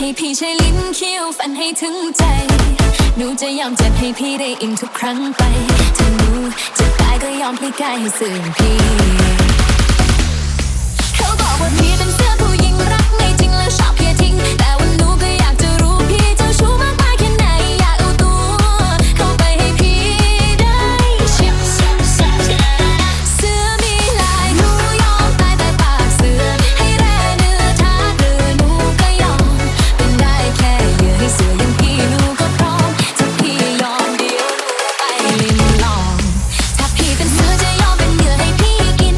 ให้พี่ใช้ลิ้นเคี้ยวฟันให้ถึงใจหนูจะยอมเจ็บให้พี่ได้อิ่มทุกครั้งไปถ้าหนูจะตายก็ยอมพลีกายให้สื่อพี่เขาบอกว่าพี่เป็นเสื้อผู้หญิงรักไม่จริงแล้วชอบเพียทิ้งแต่ว่าหนูก็อยากจะรู้พี่เจ้าชู้มากมายแค่ไหนอยากเอาตัวเข้าไปให้พี่ได้ชิมเสื้อมีลายหนูยอมตายแต่ปากเสือให้แร่เนื้อทาหรือหนูก็ยอมเป็นได้แค่เหยื่อให้เสืออย่างพี่หนูก็พร้อมถ้าพี่ยอมเดี๋ยวหนูไปลิ้มลองถ้าพี่เป็นเสือจะยอมเป็นเหยื่อให้พี่กิน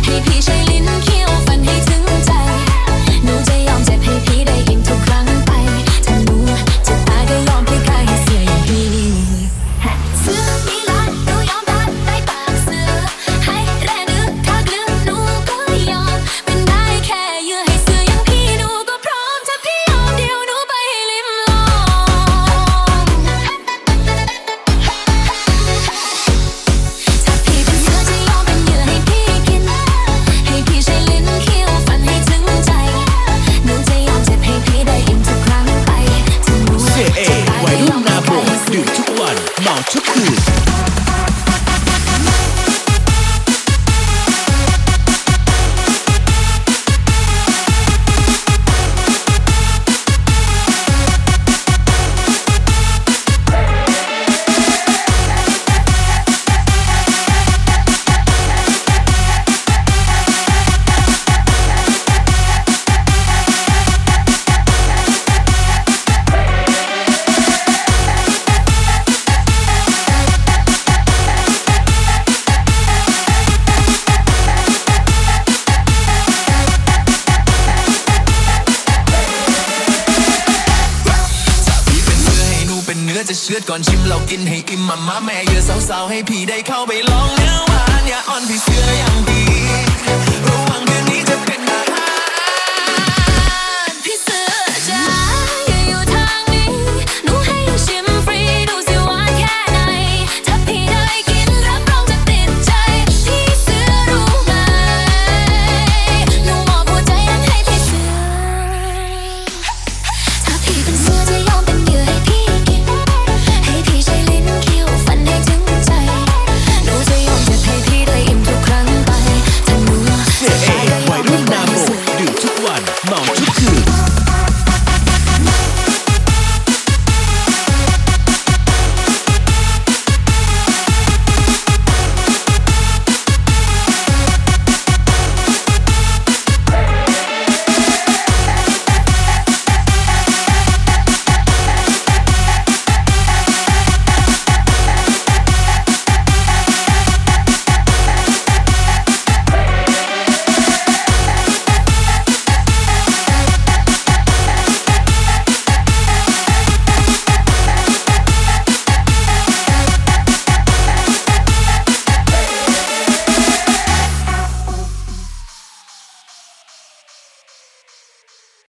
ให้พี่ใช้ลิ้นเคี้ยวฟันให้ถึงใจหนูจะยอมเจ็บให้พี่ได้อิ่มทุกครั้งไปถ้าหนูจะตายก็ยอมพลีกายให้เสืออย่างพี่เสือมีลายหนูยอมตายใต้ปากเสือให้แร่เนื้อทากลึงหนูก็ยอมเป็นได้แค่เหยื่อให้เสืออย่างพี่หนูก็พร้อมถ้าพี่ยอมเดี๋ยวหนูไปให้ลิ้มลองถ้าพี่เป็นเสือจะยอมเป็นเหยื่อให้พี่กินให้พี่ใช้ลิ้นเคี้ยวฟันให้ถึงใจหนูจะยอมเจ็บให้พี่ได้อิ่มทุกครั้งไปถ้าหนูจะ CA ตาย วัย ก็ย รุ่ อน มพลี นาโบ กายให้เสื ดื่ อ มทุกวันเมาทุกคืนจะเชือดก่อนชิมเรากินให้อิ่มมาแม่เยอะสาวๆให้พี่ได้เข้าไปลองเนื้อหวานอย่าอ่อนพี่เสืออย่างดีระวังคืนนี้จะเป็นอาหารพี่เสือจ๋าอย่าอยู่ทางนี้หนูให้ชิมฟรีดูสิหวานแค่ไหนถ้าพี่ได้กินรับรองจะติดใจพี่เสือรู้ไหมหนูมอบหัวใจนั้นให้พี่เสือถ้าพี่เป็นเสือจะยอมเป็นเหยื่อให้พี่กินให้พี่ใช้ลิ้นเคี้ยวฟันให้ถึงใจหนูจะยอมเจ็บให้พี่ได้อิ่มทุกครั้งไปถ้าหนู CA วัยรุ่นนาโบดื่มทุกวันเมาทุกคืน